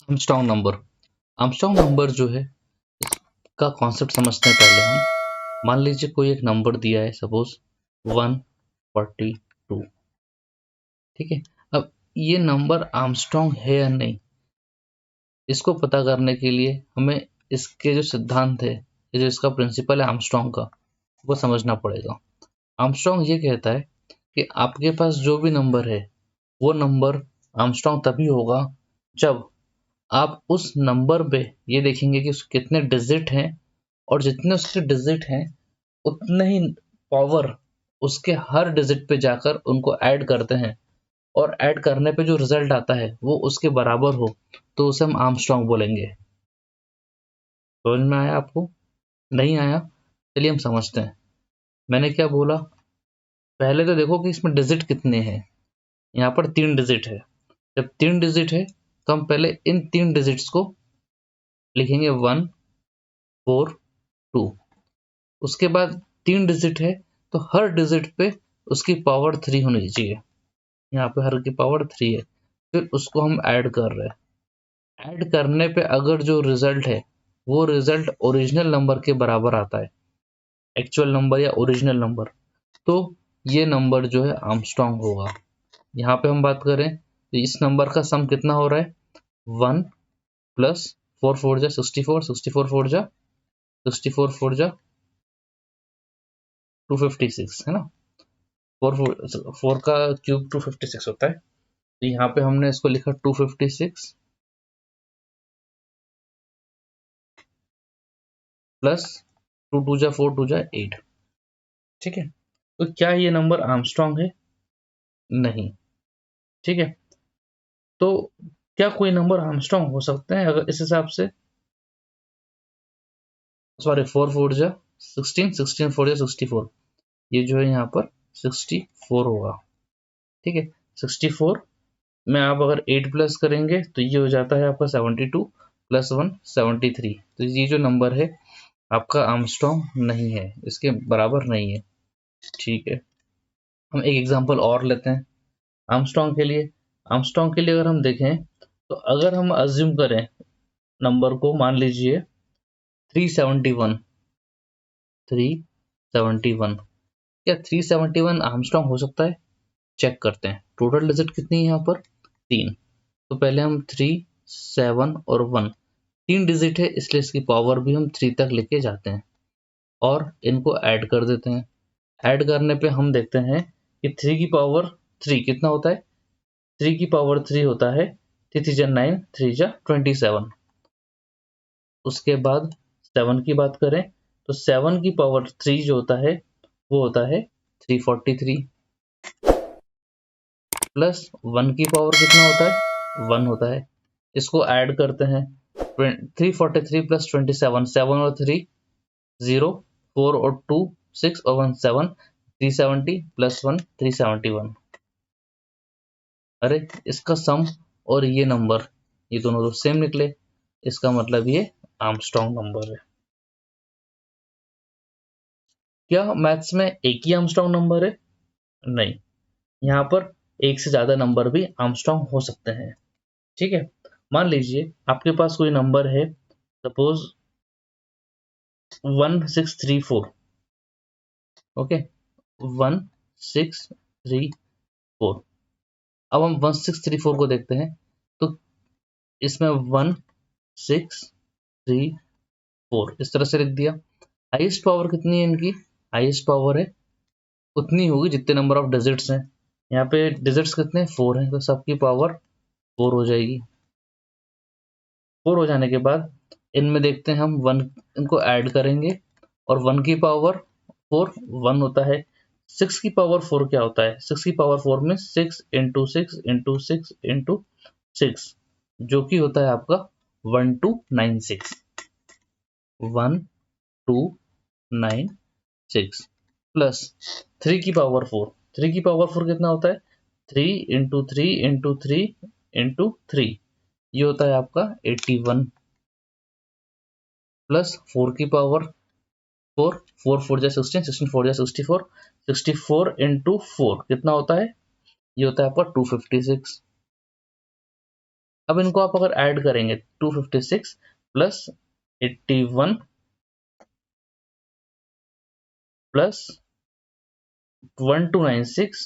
Armstrong number. Armstrong number जो है इसका कॉन्सेप्ट समझते हैं पहले हम। मान लीजिए कोई एक नंबर दिया है, सपोज 142, ठीक है। अब ये नंबर आर्मस्ट्रॉन्ग है या नहीं, इसको पता करने के लिए हमें इसके जो सिद्धांत है, ये जो इसका प्रिंसिपल है आर्मस्ट्रॉन्ग का, वो समझना पड़ेगा। आर्मस्ट्रॉन्ग ये कहता है कि आपके पास जो भी नंबर है वो नंबर आर्मस्ट्रॉन्ग तभी होगा जब आप उस नंबर पे ये देखेंगे कि उसके कितने डिजिट हैं, और जितने उसके डिजिट हैं उतने ही पावर उसके हर डिजिट पे जाकर उनको ऐड करते हैं, और ऐड करने पे जो रिजल्ट आता है वो उसके बराबर हो, तो उसे हम आर्मस्ट्रॉन्ग बोलेंगे। समझ में आया आपको? नहीं आया? चलिए हम समझते हैं। मैंने क्या बोला, पहले तो देखो कि इसमें डिजिट कितने हैं। यहाँ पर 3 डिजिट है। जब 3 डिजिट है तो हम पहले इन 3 डिजिट्स को लिखेंगे 1 4 2। उसके बाद 3 डिजिट है तो हर डिजिट पे उसकी पावर 3 होनी चाहिए। यहाँ पे हर की पावर 3 है। फिर उसको हम ऐड कर रहे हैं। ऐड करने पे अगर जो रिजल्ट है वो रिजल्ट ओरिजिनल नंबर के बराबर आता है, एक्चुअल नंबर या ओरिजिनल नंबर, तो ये नंबर जो है आर्मस्ट्रॉन्ग होगा। यहाँ पे हम बात करें तो इस नंबर का सम कितना हो रहा है, 1 प्लस 4 4 जा 64, 64 4 जा 64 4 जा 256, है ना। 4 का क्यूब 256 होता है। तो यहाँ पे हमने इसको लिखा 256 प्लस 2 2 जा 4 2 जा 8, ठीक है। तो क्या ये नंबर आर्मस्ट्रॉन्ग है? नहीं, ठीक है। तो क्या कोई नंबर आर्मस्ट्रॉन्ग हो सकते हैं अगर इस हिसाब से? सॉरी, 4 4 जा 16, 16 4 जा 64, ये जो है यहाँ पर 64 होगा, ठीक है। 64 में आप अगर 8 प्लस करेंगे तो ये हो जाता है आपका 72 प्लस 1 73। तो ये जो नंबर है आपका आर्मस्ट्रॉन्ग नहीं है, इसके बराबर नहीं है, ठीक है। हम एक एग्जांपल और लेते हैं आर्मस्ट्रॉन्ग के लिए। आर्मस्ट्रॉन्ग के लिए अगर हम देखें तो अगर हम अज्यूम करें नंबर को, मान लीजिए 371, 371, क्या 371 आर्मस्ट्रॉन्ग हो सकता है? चेक करते हैं। टोटल डिजिट कितनी है यहाँ पर? 3। तो पहले हम 3 7 और 1, 3 डिजिट है इसलिए इसकी पावर भी हम 3 तक लेके जाते हैं और इनको ऐड कर देते हैं। ऐड करने पे हम देखते हैं कि 3 की पावर 3 कितना होता है? 3 की पावर 3 होता है 3 3 जा 9, 3 जा 27। उसके बाद 7 की बात करें तो 7 की पावर 3 जो होता है वो होता है 343, प्लस 1 की पावर कितना होता है? 1 होता है। इसको ऐड करते हैं, 343 प्लस 27, 7 और 3 0, 4 और 2 6 और 1 7, 370 प्लस 1 371। अरे, इसका सम और ये नंबर, ये दोनों तो सेम निकले, इसका मतलब ये आर्मस्ट्रॉन्ग नंबर है। क्या मैथ्स में एक ही आर्मस्ट्रॉन्ग नंबर है? नहीं, यहाँ पर एक से ज्यादा नंबर भी आर्मस्ट्रॉन्ग हो सकते हैं, ठीक है। मान लीजिए आपके पास कोई नंबर है, सपोज 1634, ओके, 1634। अब हम 1634 को देखते हैं तो इसमें 1634 इस तरह से लिख दिया। हाईएस्ट पावर कितनी है इनकी? हाईएस्ट पावर है उतनी होगी जितने नंबर ऑफ डिजिट्स हैं। यहाँ पे डिजिट्स कितने? 4 हैं, तो सबकी पावर 4 हो जाएगी। 4 हो जाने के बाद इनमें देखते हैं हम 1, इनको ऐड करेंगे और 1 की पावर 4 1 होता है। 6 की पावर 4 क्या होता है? 6 की पावर 4 में 6 इंटू 6 इंटू 6 इंटू 6, जो कि होता है आपका 1296, 1296 प्लस 3 की पावर 4, 3 की पावर 4 कितना होता है? 3 इंटू 3 इंटू 3 इंटू 3, ये होता है आपका 81 प्लस 4 की पावर 4, 4 4 जा 16, 16 4 जा 64, 64 इंटू 4 कितना होता है? ये होता है आपका 256। अब इनको आप अगर ऐड करेंगे 256 plus 81 plus 1296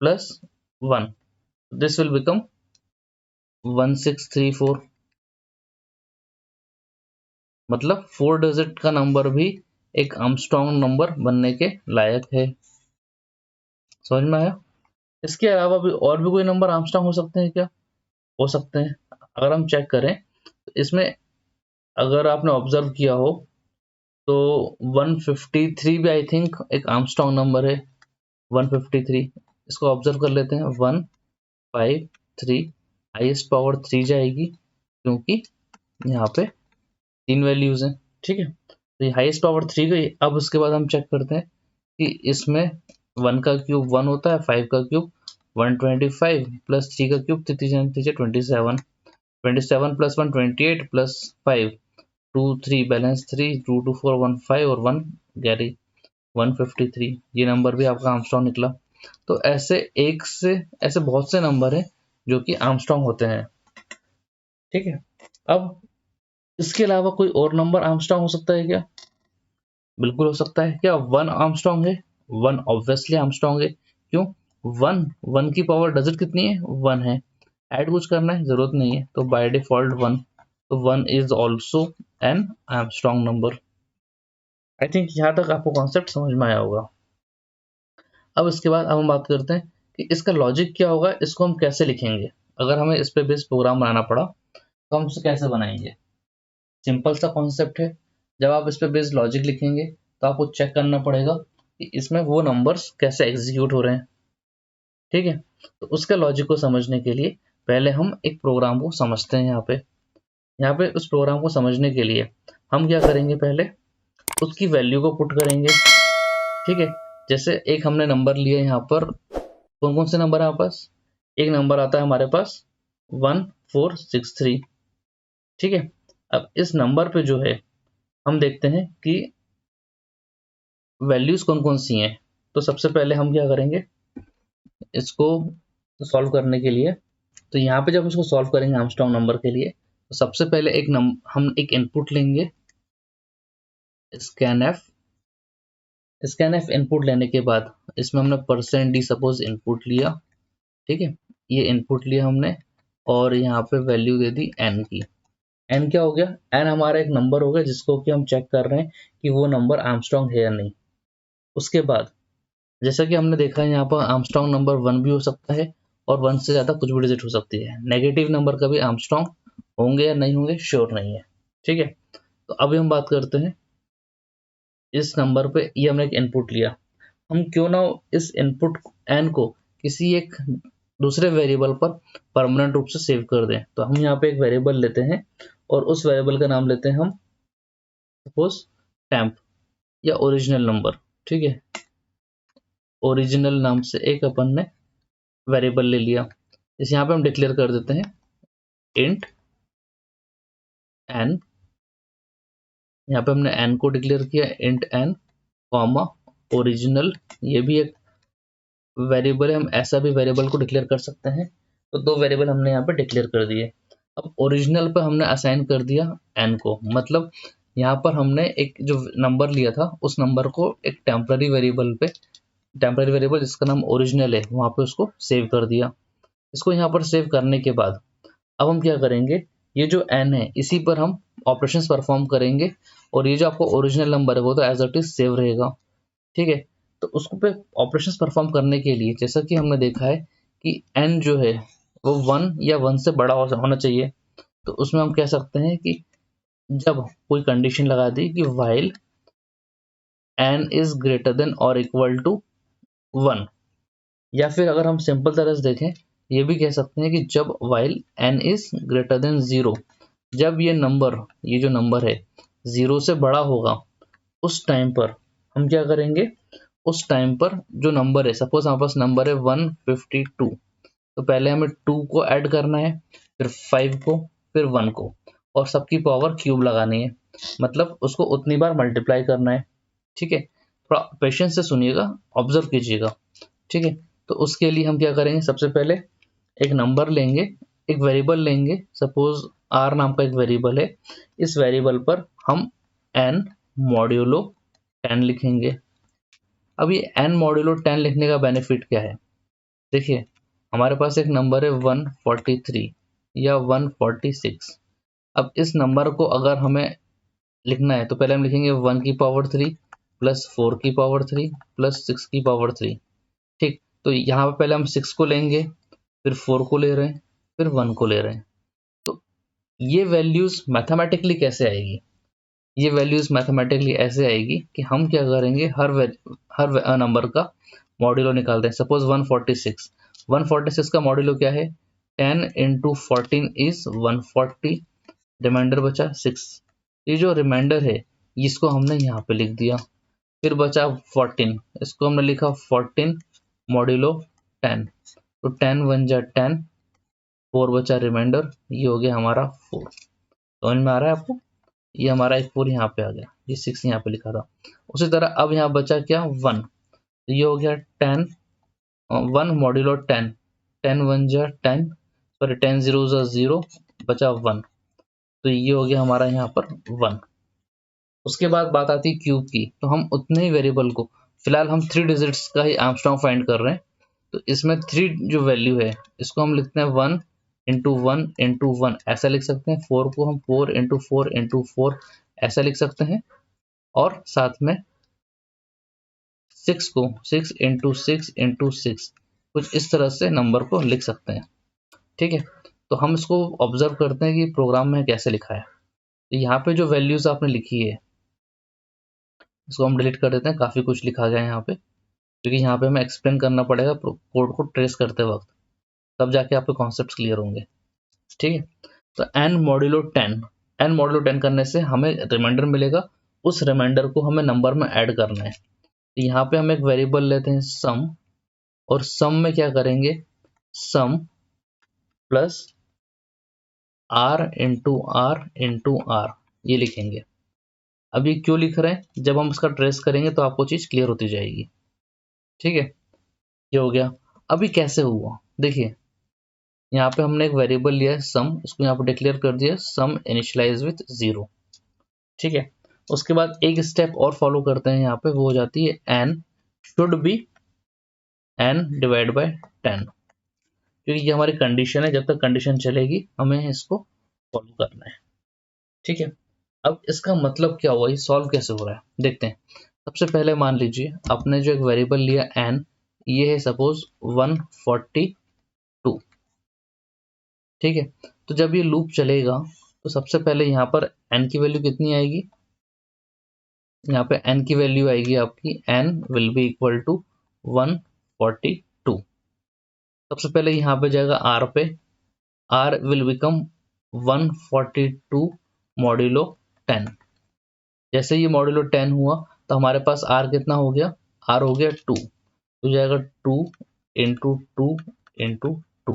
plus 1, this will become 1634। मतलब 4 डिजिट का नंबर भी एक आर्मस्ट्रॉन्ग नंबर बनने के लायक है। समझ में आया? इसके अलावा भी और भी कोई नंबर आर्मस्ट्रॉन्ग हो सकते हैं क्या? हो सकते हैं। अगर हम चेक करें तो इसमें अगर आपने ऑब्जर्व किया हो तो 153 भी आई थिंक एक आर्मस्ट्रॉन्ग नंबर है। 153 इसको ऑब्जर्व कर लेते हैं। 153 हाईएस्ट पावर 3 जाएगी क्योंकि यहाँ पे 3 वैल्यूज हैं। ठीक है, तो ये हाईएस्ट पावर 3 गई। अब उसके बाद हम चेक करते हैं कि इसमें 1 का क्यूब 1 होता है, 5 का क्यूब 125 प्लस 3 का क्यूब 27 27 प्लस 1 28 प्लस 5 2 3 बैलेंस 3 2 2 4 1 5 और 1 गैरी 153। ये नंबर भी आपका आर्मस्ट्रॉन्ग निकला। तो ऐसे ऐसे बहुत से नंबर हैं जो कि आर्मस्ट्रॉन्ग होते हैं। ठीक है, अब इसके अलावा कोई और नंबर आर्मस्ट्रॉन्ग हो सकता है क्या? बिल्कुल हो सकता है। क्या 1 आर्मस्ट्रॉन्ग है? 1 ऑब्वियसली आर्मस्ट्रॉन्ग है। क्यों? 1 की पावर डिजिट कितनी है? 1 है। ऐड कुछ करना है जरूरत नहीं है, तो बाय डिफॉल्ट 1। तो 1 is also an Armstrong number. I think यहाँ तक आपको कॉन्सेप्ट समझ में आया होगा। अब इसके बाद अब हम बात करते हैं कि इसका लॉजिक क्या होगा, इसको हम कैसे लिखेंगे। अगर हमें इस पे बेस प्रोग्राम बनाना पड़ा तो हम उसे कैसे बनाएंगे? सिंपल सा कॉन्सेप्ट है। जब आप इस पे बेस्ड लॉजिक लिखेंगे तो आपको चेक करना पड़ेगा कि इसमें वो नंबर्स कैसे एग्जीक्यूट हो रहे हैं। ठीक है, तो उसके लॉजिक को समझने के लिए पहले हम एक प्रोग्राम को समझते हैं। यहाँ पे उस प्रोग्राम को समझने के लिए हम क्या करेंगे, पहले उसकी वैल्यू को पुट करेंगे। ठीक है, जैसे एक हमने नंबर लिया, यहाँ पर कौन कौन से नंबर है हमारे पास? एक नंबर आता है हमारे पास 1463। ठीक है, अब इस नंबर पे जो है हम देखते हैं कि वैल्यूज कौन कौन सी हैं। तो सबसे पहले हम क्या करेंगे, इसको सॉल्व करने के लिए, तो यहाँ पे जब इसको सॉल्व करेंगे आर्मस्ट्रॉन्ग नंबर के लिए, तो सबसे पहले हम एक इनपुट लेंगे, स्कैन एफ इनपुट लेने के बाद इसमें हमने %d सपोज इनपुट लिया। ठीक है, ये इनपुट लिया हमने और यहाँ पे वैल्यू दे दी n की। n क्या हो गया? n हमारा एक नंबर हो गया जिसको कि हम चेक कर रहे हैं कि वो नंबर आर्मस्ट्रॉन्ग है या नहीं। उसके बाद जैसा कि हमने देखा है, यहाँ पर आर्मस्ट्रॉन्ग नंबर 1 भी हो सकता है और 1 से ज़्यादा कुछ भी डिजिट हो सकती है। नेगेटिव नंबर कभी आर्मस्ट्रॉन्ग होंगे या नहीं होंगे श्योर नहीं है। ठीक है, तो अभी हम बात करते हैं इस नंबर पे। ये हमने एक इनपुट लिया, हम क्यों ना इस इनपुट n को किसी एक दूसरे वेरिएबल पर परमानेंट रूप से सेव कर दें। तो हम यहाँ पे एक वेरिएबल लेते हैं और उस वेरिएबल का नाम लेते हैं हम सपोज टेम्प या ओरिजिनल नंबर। ठीक है, ओरिजिनल नाम से एक अपन ने वेरिएबल ले लिया। इस यहाँ पे हम डिक्लेयर कर देते हैं इंट n। यहाँ पे हमने n को डिक्लेयर किया इंट n कॉमा ओरिजिनल। ये भी एक वेरिएबल है, हम ऐसा भी वेरिएबल को डिक्लेयर कर सकते हैं। तो 2 वेरिएबल हमने यहाँ पे डिक्लेयर कर दिए। अब ओरिजिनल पे हमने असाइन कर दिया n को, मतलब यहाँ पर हमने एक जो नंबर लिया था उस नंबर को एक टेम्पररी वेरिएबल जिसका नाम ओरिजिनल है वहाँ पे उसको सेव कर दिया। इसको यहाँ पर सेव करने के बाद अब हम क्या करेंगे, ये जो n है इसी पर हम ऑपरेशंस परफॉर्म करेंगे और ये जो आपको ओरिजिनल नंबर है वो तो एज इट इज सेव रहेगा। ठीक है, तो उसको पे ऑपरेशंस परफॉर्म करने के लिए जैसा कि हमने देखा है कि n जो है वो 1 या 1 से बड़ा होना चाहिए। तो उसमें हम कह सकते हैं कि जब कोई कंडीशन लगा दी कि while n is greater then और इक्वल टू 1, या फिर अगर हम सिंपल तरह से देखें ये भी कह सकते हैं कि जब while n is greater than 0, जब ये जो नंबर है 0 से बड़ा होगा उस टाइम पर हम क्या करेंगे, उस टाइम पर जो नंबर है, सपोज हमारे पास नंबर है 152, तो पहले हमें 2 को ऐड करना है, फिर 5 को, फिर 1 को और सबकी पावर क्यूब लगानी है, मतलब उसको उतनी बार मल्टीप्लाई करना है। ठीक है, थोड़ा पेशेंस से सुनिएगा, ऑब्जर्व कीजिएगा। ठीक है, तो उसके लिए हम क्या करेंगे, सबसे पहले एक नंबर लेंगे एक वेरिएबल लेंगे, सपोज r नाम का एक वेरिएबल है, इस वेरिएबल पर हम n मॉड्यूलो 10 लिखेंगे। अब ये n मॉड्यूलो 10 लिखने का बेनिफिट क्या है? देखिए, हमारे पास एक नंबर है 143 या 146। अब इस नंबर को अगर हमें लिखना है तो पहले हम लिखेंगे 1 की पावर 3 प्लस 4 की पावर 3 प्लस 6 की पावर 3। ठीक, तो यहाँ पे पहले हम 6 को लेंगे, फिर 4 को ले रहे हैं, फिर 1 को ले रहे हैं। तो ये वैल्यूज मैथमेटिकली कैसे आएगी? ये वैल्यूज मैथमेटिकली ऐसे आएगी कि हम क्या करेंगे, हर नंबर का मॉड्यूलो निकालते हैं। सपोज 146 का मॉड्यूलो क्या है? 10 इंटू 14 इज 140, रिमाइंडर बचा 6। ये जो रिमाइंडर है इसको हमने यहाँ पे लिख दिया। फिर बचा 14, इसको हमने लिखा 14 मॉड्यूलो 10, तो 10 1 जा 10, 4 बचा रिमाइंडर, ये हो गया हमारा 4। समझ में आ रहा है आपको? ये हमारा एक 4 यहाँ पे आ गया, ये 6 यहाँ पे लिखा था। उसी तरह अब यहाँ बचा क्या? 1, तो ये हो गया 10 1 मॉड्यूलो 10, 10 1 जा 10, सॉरी 10 0 जा 0, बचा 1, तो ये हो गया हमारा यहाँ पर 1। उसके बाद बात आती है क्यूब की, तो हम उतने ही वेरिएबल को, फिलहाल हम 3 डिजिट्स का ही आर्मस्ट्रॉन्ग फाइंड कर रहे हैं, तो इसमें 3 जो वैल्यू है इसको हम लिखते हैं 1 इंटू 1 इंटू 1, ऐसा लिख सकते हैं। 4 को हम 4 इंटू 4 इंटू 4 ऐसा लिख सकते हैं, और साथ में 6 को 6 इंटू 6 इंटू 6, कुछ इस तरह से नंबर को लिख सकते हैं। ठीक है, तो हम इसको ऑब्जर्व करते हैं कि प्रोग्राम में कैसे लिखा है। तो यहाँ पे जो वैल्यूज आपने लिखी है इसको हम डिलीट कर देते हैं, काफ़ी कुछ लिखा गया है यहाँ पे, क्योंकि यहाँ पे हमें एक्सप्लेन करना पड़ेगा कोड को ट्रेस करते वक्त, तब जाके आपके कॉन्सेप्ट्स क्लियर होंगे। ठीक है, तो n मॉड्यूलो 10, n मॉड्यूलो 10 करने से हमें रिमाइंडर मिलेगा, उस रिमाइंडर को हमें नंबर में ऐड करना है। तो यहाँ पे हम एक वेरिएबल लेते हैं सम, और सम में क्या करेंगे? Sum plus r into r into r, ये लिखेंगे। अब ये क्यों लिख रहे हैं, जब हम इसका ट्रेस करेंगे तो आपको चीज़ क्लियर होती जाएगी। ठीक है, ये हो गया। अभी कैसे हुआ देखिए, यहाँ पे हमने एक वेरिएबल लिया है सम, इसको यहाँ पे डिक्लेयर कर दिया सम इनिशियलाइज विथ 0। ठीक है, उसके बाद एक स्टेप और फॉलो करते हैं, यहाँ पे वो हो जाती है n should be n divide by 10, क्योंकि ये हमारी कंडीशन है, जब तक कंडीशन चलेगी हमें इसको फॉलो करना है। ठीक है, अब इसका मतलब क्या हुआ, ये सॉल्व कैसे हो रहा है देखते हैं। सबसे पहले मान लीजिए आपने जो एक वेरिएबल लिया n, ये है सपोज 142। ठीक है, तो जब ये लूप चलेगा तो सबसे पहले यहाँ पर n की वैल्यू कितनी आएगी? यहाँ पे n की वैल्यू आएगी आपकी, n will be equal to 142। सबसे पहले यहाँ पे जाएगा r पे, r विल बिकम 142 मॉड्यूलो 10। जैसे ये मॉड्यूलो 10 हुआ तो हमारे पास r कितना हो गया? r हो गया 2, तो जाएगा 2 इंटू 2 इंटू 2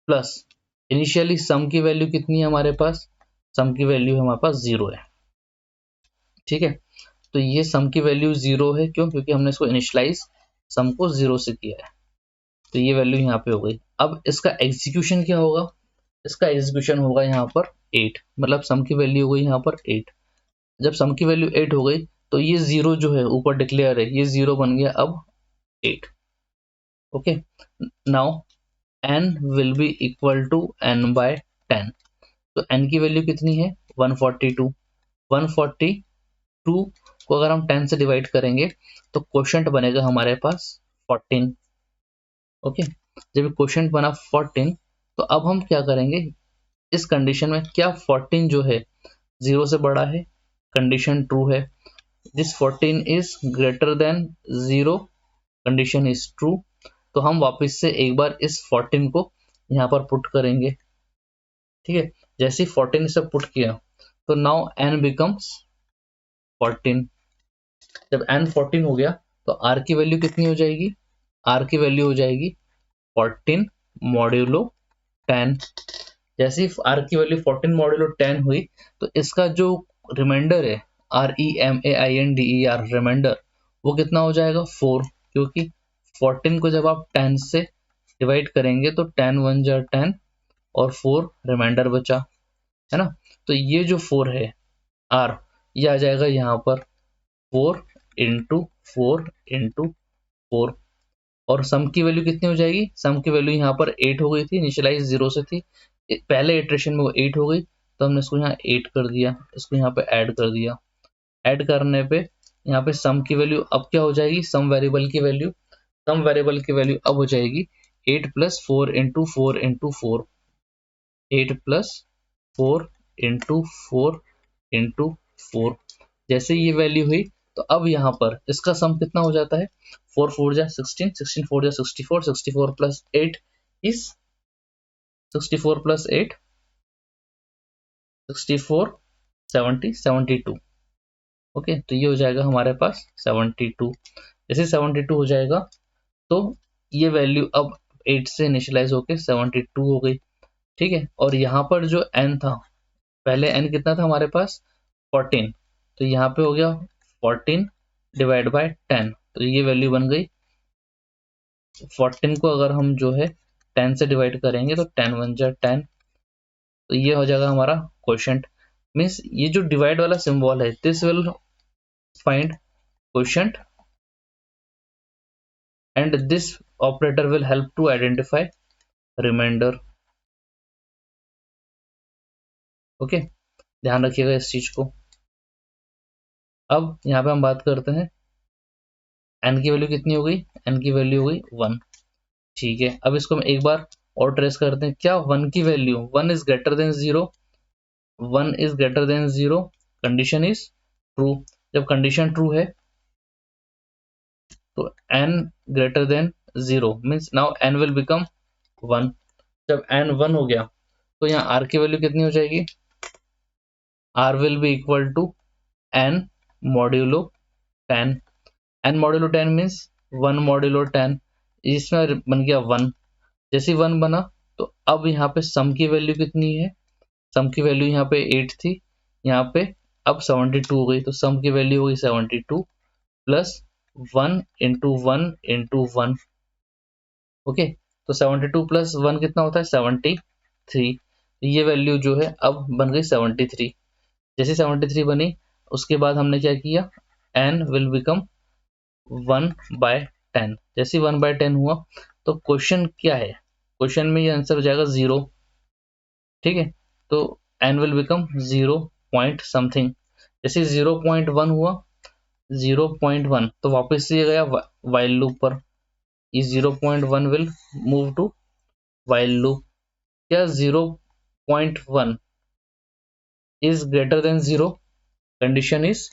प्लस इनिशियली सम की वैल्यू कितनी है हमारे पास? सम की वैल्यू हमारे पास 0 है। ठीक है, तो ये सम की वैल्यू 0 है, क्यों? क्योंकि हमने इसको इनिशियलाइज सम को 0 से किया है, तो ये वैल्यू यहाँ पे हो गई। अब इसका एग्जीक्यूशन क्या होगा? इसका एग्जीक्यूशन होगा यहाँ पर 8, मतलब सम की वैल्यू हो गई यहाँ पर 8। जब सम की वैल्यू 8 हो गई तो ये 0 जो है ऊपर डिक्लेयर है, ये 0 बन गया अब 8। Okay, now n will be equal to n by 10। तो n की वैल्यू कितनी है? 142। 142 को अगर हम 10 से डिवाइड करेंगे तो क्वोशंट बनेगा हमारे पास 14। ओके, जब क्वोशंट बना 14, तो अब हम क्या करेंगे इस कंडीशन में? क्या 14 जो है 0 से बड़ा है? कंडीशन ट्रू है। This 14 is greater than 0, condition is true. तो हम वापस से एक बार इस 14 को यहाँ पर पुट करेंगे। ठीक है, जैसे ही 14 से पुट किया तो नाउ n बिकम्स 14। जब n 14 हो गया तो r की वैल्यू कितनी हो जाएगी? r की वैल्यू हो जाएगी 14 मॉड्यूलो 10। जैसे ही r की वैल्यू 14 मॉड्यूलो 10 हुई तो इसका जो रिमाइंडर है REMAINDER रिमाइंडर, वो कितना हो जाएगा? 4, क्योंकि 14 को जब आप 10 से डिवाइड करेंगे तो 10 1 जा 10, और 4 रिमाइंडर बचा, है ना। तो ये जो 4 है आर, ये आ जाएगा यहाँ पर 4 इंटू 4 इंटू 4, और सम की वैल्यू कितनी हो जाएगी, सम की वैल्यू यहाँ पर 8 हो गई थी, इनिशियलाइज 0 से थी, पहले इटरेशन में वो 8 हो गई, तो हमने इसको यहाँ 8 कर दिया, इसको यहाँ पे ऐड कर दिया। ऐड करने पे यहाँ पे सम की वैल्यू अब क्या हो जाएगी, सम वेरिएबल की वैल्यू, सम वेरिएबल की वैल्यू अब हो जाएगी 8 plus 4 into 4 into 4, 8 plus 4 into 4 into 4। जैसे ये वैल्यू हुई तो अब यहाँ पर इसका सम कितना हो जाता है, 4 4 जा 16, 16 4 जा 64, 64 प्लस 8 इज 64 प्लस 8 64 70 72। ओके, तो ये हो जाएगा हमारे पास 72। जैसे 72 हो जाएगा तो ये वैल्यू अब 8 से इनिशियलाइज होके 72 हो गई, ठीक है। और यहाँ पर जो n था, पहले n कितना था हमारे पास 14, तो यहाँ पे हो गया 14 डिवाइड बाय 10, तो ये वैल्यू बन गई 14 को अगर हम जो है 10 से डिवाइड करेंगे तो 10 1 जा 10, तो ये हो जाएगा हमारा क्वोशंट। मीन्स ये जो डिवाइड वाला सिंबल है, this will find quotient and this operator will help to identify reminder. Okay, ध्यान रखिएगा इस चीज को। अब यहाँ पे हम बात करते हैं n की वैल्यू कितनी हो गई, n की वैल्यू हो गई 1, ठीक है। अब इसको हम एक बार और ट्रेस करते हैं, क्या 1 की value 1 is greater than 0, 1 is greater than 0, condition is true. जब कंडीशन ट्रू है तो n greater than 0 means now n will become 1। जब n 1 हो गया तो यहाँ r की वैल्यू कितनी हो जाएगी, r will be equal to n modulo 10, n modulo 10 means 1 modulo 10, इसमें बन गया 1। जैसे 1 बना तो अब यहाँ पे सम की वैल्यू कितनी है, सम की वैल्यू यहाँ पे 8 थी, यहाँ पे अब 72 हो गई, तो सम की वैल्यू हो गई 72 प्लस 1 इंटू 1 इंटू 1। ओके, तो 72 प्लस 1 कितना होता है 73, ये वैल्यू जो है अब बन गई 73। जैसे 73 बनी उसके बाद हमने क्या किया, n विल बिकम 1 बाय 10, जैसे 1 बाय 10 हुआ तो क्वेश्चन क्या है, क्वेश्चन में ये आंसर हो जाएगा 0, ठीक है। तो n will become 0 point something, जैसे 0.1 हुआ, 0.1 तो वापस से ये गया वाइल लूप पर, ये 0.1 will move to while loop. क्या 0.1 is greater than 0, condition is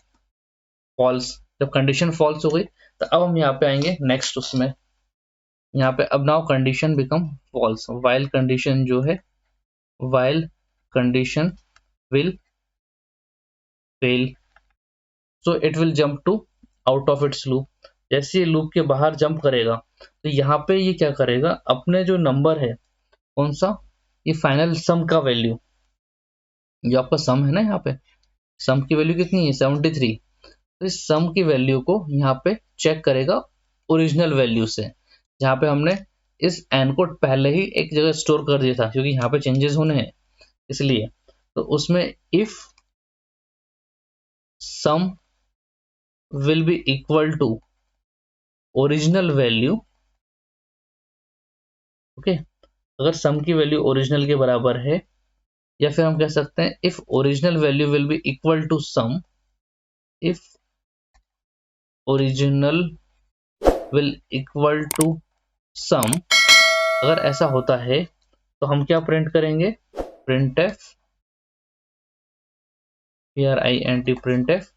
false. जब कंडीशन फॉल्स हो गई तो अब हम यहाँ पे आएंगे नेक्स्ट, उसमें यहाँ पे अब now condition become false, while condition जो है, while condition will fail, so it will jump to out of its loop. जैसे ये लूप के बाहर जंप करेगा तो यहाँ पे ये क्या करेगा, अपने जो नंबर है कौन सा, ये फाइनल सम का वैल्यू, जो आपका सम है ना, यहाँ पे सम की वैल्यू कितनी है 73, तो इस सम की वैल्यू को यहाँ पे चेक करेगा ओरिजिनल वैल्यू से, जहाँ पे हमने इस एन को पहले ही एक जगह स्टोर कर दिया था, क्योंकि यहाँ पे चेंजेस होने हैं इसलिए। तो उसमें if sum will be equal to original value, okay, अगर सम की वैल्यू ओरिजिनल के बराबर है, या फिर हम कह सकते हैं if original value will be equal to sum, if original will equal to sum, अगर ऐसा होता है तो हम क्या प्रिंट करेंगे, print f, PRINT print f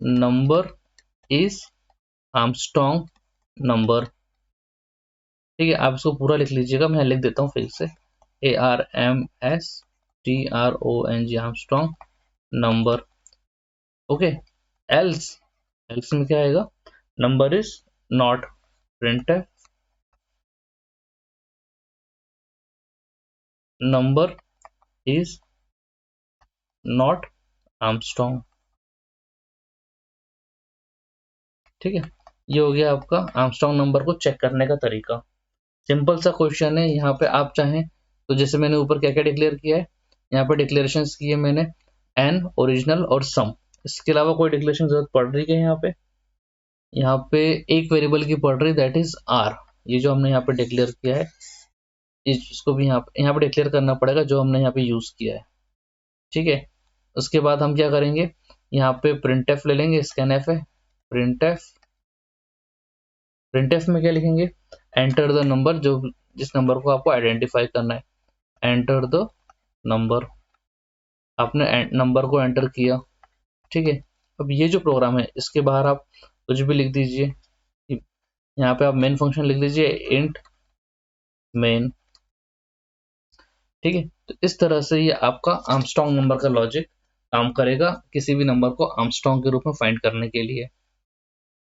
number is Armstrong number, ठीक है। आप इसको पूरा लिख लीजिएगा, मैं लिख देता हूँ फिर से, ARMSTRONG Armstrong number, okay. Else, else में क्या आएगा, number is not, print f number is not Armstrong, ठीक है। ये हो गया आपका आर्मस्ट्रॉन्ग नंबर को चेक करने का तरीका। सिंपल सा क्वेश्चन है, यहाँ पे आप चाहें तो जैसे मैंने ऊपर क्या क्या डिक्लेयर किया है, यहाँ पे डिक्लेरेशन की है मैंने एन, ओरिजिनल और सम। इसके अलावा कोई डिक्लेरेशन जरूरत पड़ रही है यहाँ पे एक वेरिएबल की पड़ रही, दैट इज आर। ये जो हमने यहाँ पे डिक्लेयर किया है, इसको भी यहाँ पे डिक्लेयर करना पड़ेगा जो हमने यहाँ पे यूज किया है। ठीक है, उसके बाद हम क्या करेंगे, यहाँ पे प्रिंटफ ले लेंगे, स्कैनफ है प्रिंटफ। प्रिंटफ में क्या लिखेंगे, एंटर द नंबर, जो जिस नंबर को आपको आइडेंटिफाई करना है, एंटर द नंबर। आपने नंबर को एंटर किया। ठीक है, अब ये जो प्रोग्राम है इसके बाहर आप कुछ भी लिख दीजिए। यहाँ पे आप मेन फंक्शन लिख दीजिए, इंट मेन। ठीक है, तो इस तरह से ये आपका आर्मस्ट्रांग नंबर का लॉजिक काम करेगा किसी भी नंबर को आर्मस्ट्रांग के रूप में फाइंड करने के लिए।